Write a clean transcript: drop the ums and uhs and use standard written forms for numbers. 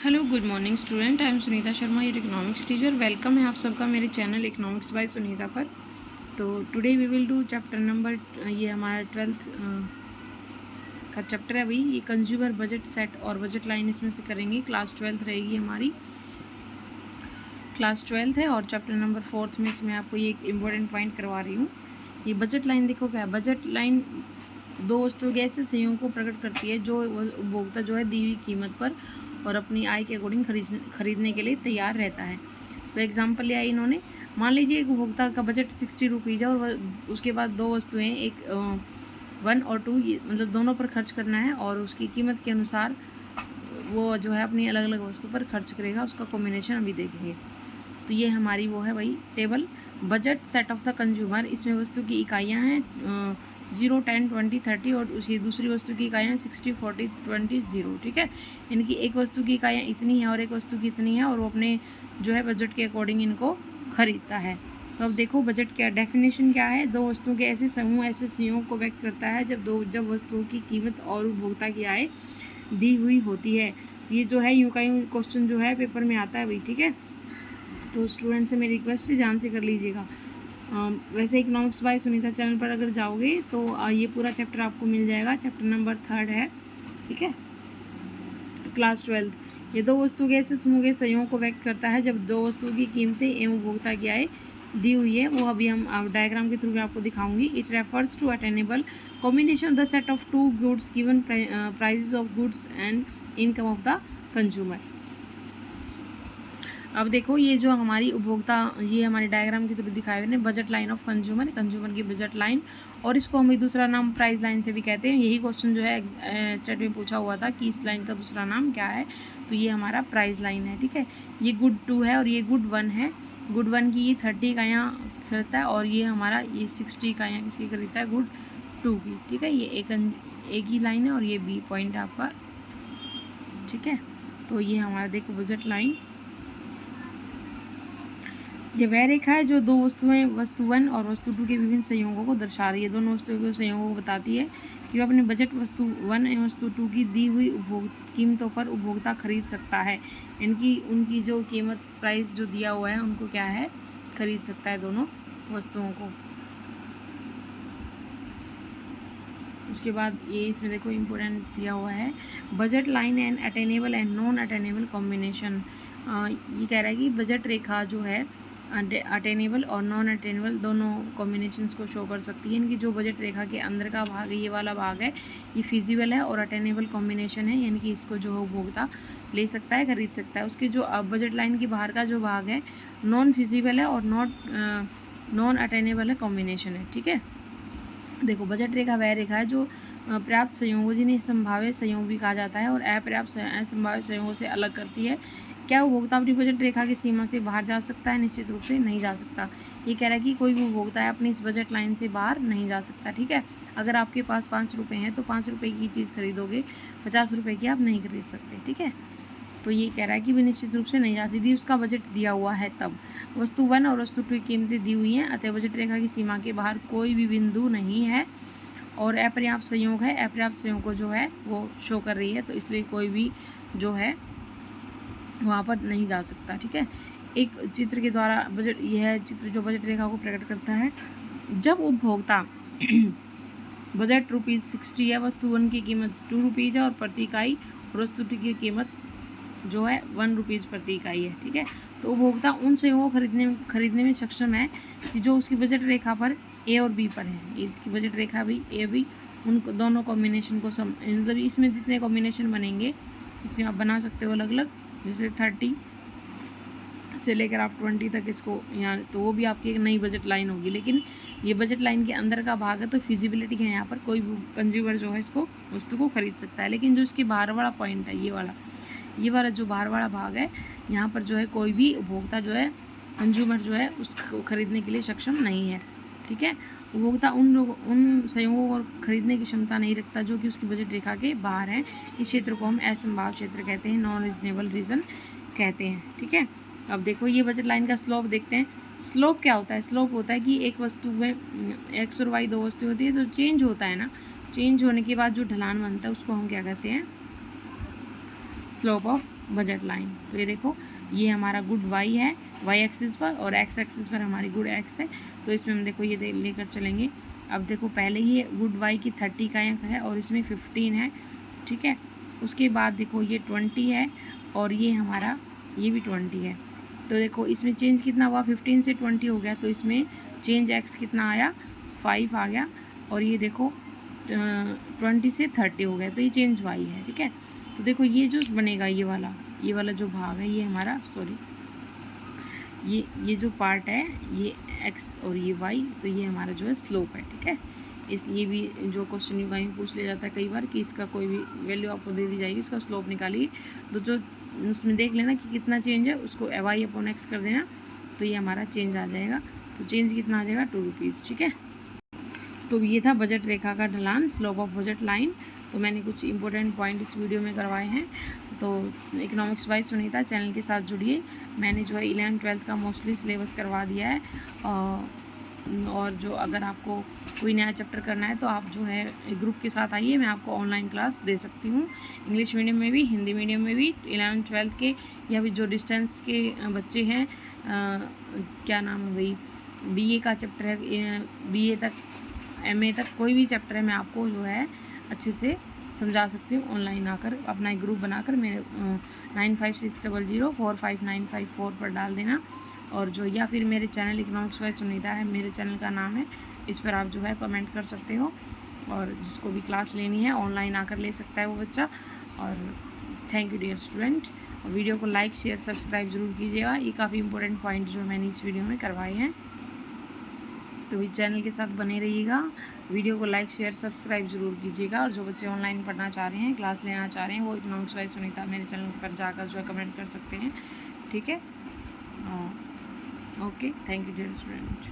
Hello good morning student, I am Sunita Sharma, your economics teacher. Welcome है आप सबका मेरे चैनल इकोनॉमिक्स बाय सुनीता पर। तो today we will do chapter number, ये हमारा 12th का चैप्टर है। अभी ये कंज्यूमर बजट सेट और बजट लाइन इसमें से करेंगे। क्लास 12th रहेगी हमारी, क्लास 12th है और चैप्टर नंबर 4th में इसमें आपको ये एक इम्पोर्टेंट पॉइंट करवा रही हूँ। ये बजट लाइन देखो क्या है। बजट लाइन दो वस्तुओं के ऐसे संयोग को प्रकट करती है जो उपभोक्ता जो है दी हुई कीमत पर और अपनी आय के अकॉर्डिंग खरीदने के लिए तैयार रहता है। तो एग्जाम्पल लिया इन्होंने, मान लीजिए एक उपभोक्ता का बजट 60 रुपीज़ है और उसके बाद दो वस्तुएं, एक 1 और 2, मतलब दोनों पर खर्च करना है और उसकी कीमत के अनुसार वो जो है अपनी अलग अलग वस्तु पर खर्च करेगा। उसका कॉम्बिनेशन अभी देखेंगे। तो ये हमारी वो है भाई table, budget set of the consumer. इसमें वस्तु की इकाइयाँ हैं 0, 10, 20, 30 और उसकी दूसरी वस्तु की इकाइयाँ 60, 40, 20, 0। ठीक है, इनकी एक वस्तु की इकाइयाँ इतनी है और एक वस्तु की इतनी है और वो अपने जो है बजट के अकॉर्डिंग इनको खरीदता है। तो अब देखो बजट क्या डेफिनेशन क्या है। दो वस्तुओं के ऐसे समूह, ऐसे संयोग को व्यक्त करता है जब वस्तुओं की कीमत और उपभोक्ता की आय दी हुई होती है। ये जो है यूँ का यूँ क्वेश्चन जो है पेपर में आता है भाई। ठीक है, तो स्टूडेंट से मेरी रिक्वेस्ट है ध्यान से कर लीजिएगा। वैसे इकोनॉमिक्स बाय सुनीता चैनल पर अगर जाओगे तो ये पूरा चैप्टर आपको मिल जाएगा। चैप्टर नंबर 3 है। ठीक है, क्लास 12th। ये दो वस्तु के ऐसे समूह के संयोग को व्यक्त करता है जब दो वस्तुओं की कीमतें एवं उपभोक्ता की आय दी हुई है। वो अभी हम डायग्राम के थ्रू आपको दिखाऊंगी। It refers to attainable combination of the set of two goods given prices of goods and income of the consumer. अब देखो ये जो हमारी उपभोक्ता, ये हमारे डायग्राम की थ्रू दिखाए हुए ने budget line of consumer, consumer की बजट लाइन, और इसको हम दूसरा नाम प्राइस लाइन से भी कहते हैं। यही क्वेश्चन जो है स्टेट में पूछा हुआ था कि इस लाइन का दूसरा नाम क्या है। तो ये हमारा प्राइस लाइन है। ठीक है, ये गुड 2 है और ये गुड 1 है। गुड 1 की ये 30 का यहाँ खरीदता है और ये हमारा ये 60 का यहाँ किसकी खरीदता है, गुड 2 की। ठीक है, ये एक ही लाइन है और ये बी पॉइंट है आपका। ठीक है, तो ये हमारा देखो बजट लाइन, ये वह रेखा है जो दो वस्तुएं, वस्तु 1 और वस्तु 2 के विभिन्न संयोगों को दर्शा रही है। दोनों वस्तुओं के संयोगों को बताती है कि वह अपने बजट वस्तु 1 एवं वस्तु 2 की दी हुई कीमतों पर उपभोक्ता खरीद सकता है। उनकी जो कीमत प्राइस जो दिया हुआ है उनको क्या है, खरीद सकता है दोनों वस्तुओं को। उसके बाद ये इसमें देखो इम्पोर्टेंट दिया हुआ है, budget line and attainable and non attainable combination. ये कह रहा है कि बजट रेखा जो है अटेनेबल और नॉन अटेनेबल दोनों कॉम्बिनेशंस को शो कर सकती है। इनकी जो बजट रेखा के अंदर का भाग है, ये वाला भाग है, ये फिजिबल है और अटेनेबल कॉम्बिनेशन है, यानी कि इसको जो है उपभोक्ता ले सकता है, खरीद सकता है। उसके जो बजट लाइन के बाहर का जो भाग है नॉन फिजिबल है और नॉन अटेनेबल है, कॉम्बिनेशन है। ठीक है, देखो बजट रेखा वह रेखा है जो पर्याप्त संयोगों, जिन्हें संभाव्य संयोग भी कहा जाता है, और अपर्याप्त असंभाव्य संयोगों से अलग करती है। क्या उपभोक्ता अपनी बजट रेखा की सीमा से बाहर जा सकता है? निश्चित रूप से नहीं जा सकता। ये कह रहा है कि कोई भी उपभोक्ता है अपनी इस बजट लाइन से बाहर नहीं जा सकता। ठीक है, अगर आपके पास 5 रुपये हैं तो 5 रुपये की चीज़ खरीदोगे, 50 रुपये की आप नहीं खरीद सकते। ठीक है, तो ये कह रहा है कि भी निश्चित रूप से नहीं जा सकती, उसका बजट दिया हुआ है तब। वस्तु 1 और वस्तु 2 की कीमतें दी हुई हैं, अतः बजट रेखा की सीमा के बाहर कोई भी बिंदु नहीं है और अपर्याप्त संयोग है। अपर्याप्त संयोग को जो है वो शो कर रही है, तो इसलिए कोई भी जो है वहाँ पर नहीं जा सकता। ठीक है, एक चित्र के द्वारा यह चित्र जो बजट रेखा को प्रकट करता है, जब उपभोक्ता बजट ₹60 है, वस्तु 1 की कीमत 2 रुपीज़ है और प्रति इकाई, और वस्तु 2 की कीमत जो है 1 रुपीज़ प्रति इकाई है। ठीक है, तो उपभोक्ता उन संयोगों को खरीदने में सक्षम है कि जो उसकी बजट रेखा पर ए और बी पर है। इसकी बजट रेखा भी ए बी, उन दोनों कॉम्बिनेशन को मतलब इसमें जितने कॉम्बिनेशन बनेंगे इसमें आप बना सकते हो अलग अलग, जैसे 30 से लेकर आप 20 तक इसको यहाँ, तो वो भी आपकी एक नई बजट लाइन होगी। लेकिन ये बजट लाइन के अंदर का भाग है तो फिजिबिलिटी है, यहाँ पर कोई भी कंज्यूमर जो है इसको वस्तु को खरीद सकता है। लेकिन जो इसके बाहर वाला पॉइंट है, ये वाला जो बाहर वाला भाग है, यहाँ पर जो है कोई भी उपभोक्ता जो है, कंज्यूमर जो है उसको खरीदने के लिए सक्षम नहीं है। ठीक है, उपभोक्ता उन संयोगों को खरीदने की क्षमता नहीं रखता जो कि उसकी बजट रेखा के बाहर है। इस क्षेत्र को हम असंभाव क्षेत्र कहते हैं, नॉन रीजनेबल रीजन कहते हैं। ठीक है, अब देखो ये बजट लाइन का स्लोप देखते हैं। स्लोप क्या होता है? स्लोप होता है कि एक वस्तु में एक्स और वाई दो वस्तु होती है, तो चेंज होता है ना, चेंज होने के बाद जो ढलान बनता है उसको हम क्या कहते हैं, स्लोप ऑफ बजट लाइन। तो ये देखो ये हमारा गुड वाई है वाई एक्सिस पर, और एक्स एक्सिस पर हमारी गुड एक्स है। तो इसमें हम देखो ये लेकर चलेंगे। अब देखो पहले ये गुड वाई की 30 का अंक है और इसमें 15 है, ठीक है। उसके बाद देखो ये 20 है और ये हमारा ये भी 20 है। तो देखो इसमें चेंज कितना हुआ, 15 से 20 हो गया, तो इसमें चेंज एक्स कितना आया, 5 आ गया। और ये देखो 20 से 30 हो गया, तो ये चेंज वाई है, ठीक है। तो देखो ये जो बनेगा ये वाला जो भाग है ये हमारा, सॉरी ये जो पार्ट है ये एक्स और ये वाई, तो ये हमारा जो है स्लोप है, ठीक है। ये भी जो क्वेश्चन यू कहीं पूछ लिया जाता है कई बार कि इसका कोई भी वैल्यू आपको दे दी जाएगी, उसका स्लोप निकालिए। तो जो उसमें देख लेना कि कितना चेंज है, उसको वाई अपॉन एक्स कर देना, तो ये हमारा चेंज आ जाएगा। तो चेंज कितना आ जाएगा, 2 रुपीज़, ठीक है। तो ये था बजट रेखा का ढलान, स्लोप ऑफ बजट लाइन। तो मैंने कुछ इंपॉर्टेंट पॉइंट इस वीडियो में करवाए हैं। तो इकोनॉमिक्स बाय सुनीता चैनल के साथ जुड़िए। मैंने जो है 11th-12th का मोस्टली सिलेबस करवा दिया है। और जो अगर आपको कोई नया चैप्टर करना है तो आप जो है ग्रुप के साथ आइए, मैं आपको ऑनलाइन क्लास दे सकती हूँ, इंग्लिश मीडियम में भी, हिंदी मीडियम में भी, 11th-12th के या फिर जो डिस्टेंस के बच्चे हैं, क्या नाम है भाई, बीए का चैप्टर है, बीए तक, एमए तक, कोई भी चैप्टर है मैं आपको जो है अच्छे से समझा सकती हूँ। ऑनलाइन आकर अपना एक ग्रुप बनाकर मेरे 9560045954 पर डाल देना। और जो या फिर मेरे चैनल इकोनॉमिक्स बाय सुनीता है, मेरे चैनल का नाम है, इस पर आप जो है कमेंट कर सकते हो। और जिसको भी क्लास लेनी है ऑनलाइन आकर ले सकता है वो बच्चा। और thank you dear student. Video को लाइक शेयर सब्सक्राइब ज़रूर कीजिएगा। ये काफ़ी इंपॉर्टेंट पॉइंट जो मैंने इस वीडियो में करवाए हैं, तो भी चैनल के साथ बने रहिएगा। वीडियो को लाइक शेयर सब्सक्राइब ज़रूर कीजिएगा। और जो बच्चे ऑनलाइन पढ़ना चाह रहे हैं, क्लास लेना चाह रहे हैं, वो इकोनॉमिक्स बाय सुनीता मेरे चैनल पर जाकर जो है कमेंट कर सकते हैं, ठीक है। Okay, thank you dear student.